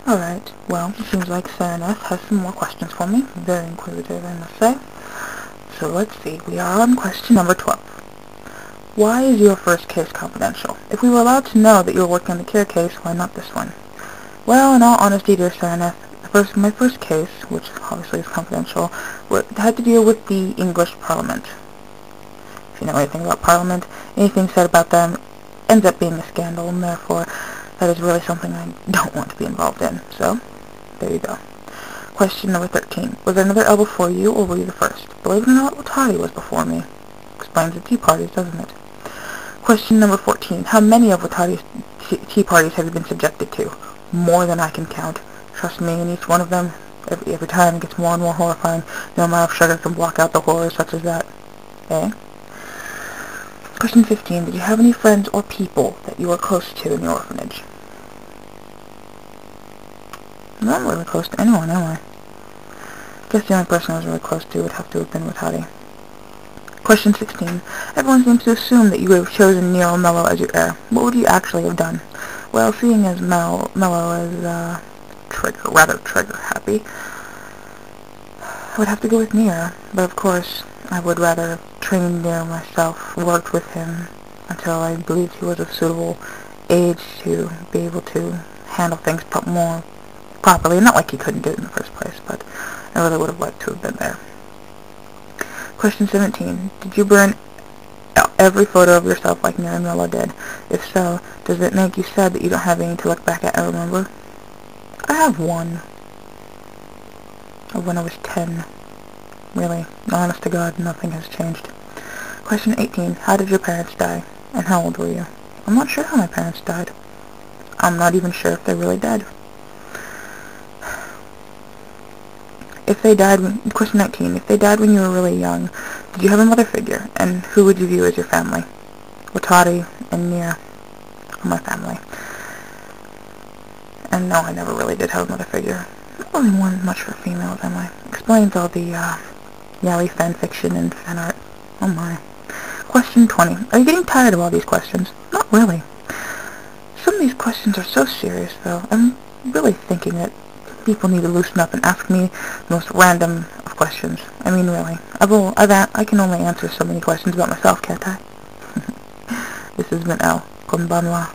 Alright, well, it seems like Saren has some more questions for me. Very inquisitive, I must say. So let's see, we are on question number 12. Why is your first case confidential? If we were allowed to know that you were working on the Cure case, why not this one? Well, in all honesty, dear Saren, my first case, which obviously is confidential, had to deal with the English Parliament. If you know anything about Parliament, anything said about them ends up being a scandal, and therefore that is really something I don't want to be involved in. So, there you go. Question number 13. Was there another L before you, or were you the first? Believe it or not, Watati was before me. Explains the tea parties, doesn't it? Question number 14. How many of Watati's tea parties have you been subjected to? More than I can count. Trust me, in each one of them, every time it gets more and more horrifying. No amount of sugar can block out the horrors such as that. Eh? Question 15. Did you have any friends or people that you were close to in the orphanage? I'm not really close to anyone, am I? I guess the only person I was really close to would have to have been Watati. Question 16. Everyone seems to assume that you would have chosen Neil or Mello as your heir. What would you actually have done? Well, seeing as Mello is, rather trigger-happy, I would have to go with Neil, but of course, I would rather have trained Neil myself, worked with him until I believed he was of suitable age to be able to handle things more properly. Not like he couldn't do it in the first place, but I really would have liked to have been there. Question 17. Did you burn every photo of yourself like Neil and Mello did? If so, does it make you sad that you don't have any to look back at and remember? I have one. Of when I was 10. Really, honest to God, nothing has changed. Question 18. How did your parents die? And how old were you? I'm not sure how my parents died. I'm not even sure if they're really dead. Question 19. If they died when you were really young, did you have a mother figure? And who would you view as your family? Watati and Nia are my family. And no, I never really did have a mother figure. Not really one much for females, am I? Explains all the, yaoi fanfiction and fan art. Oh my. Question 20. Are you getting tired of all these questions? Not really. Some of these questions are so serious, though. I'm really thinking that people need to loosen up and ask me the most random of questions. I mean, really. I can only answer so many questions about myself, can't I? This has been L. Konbanwa.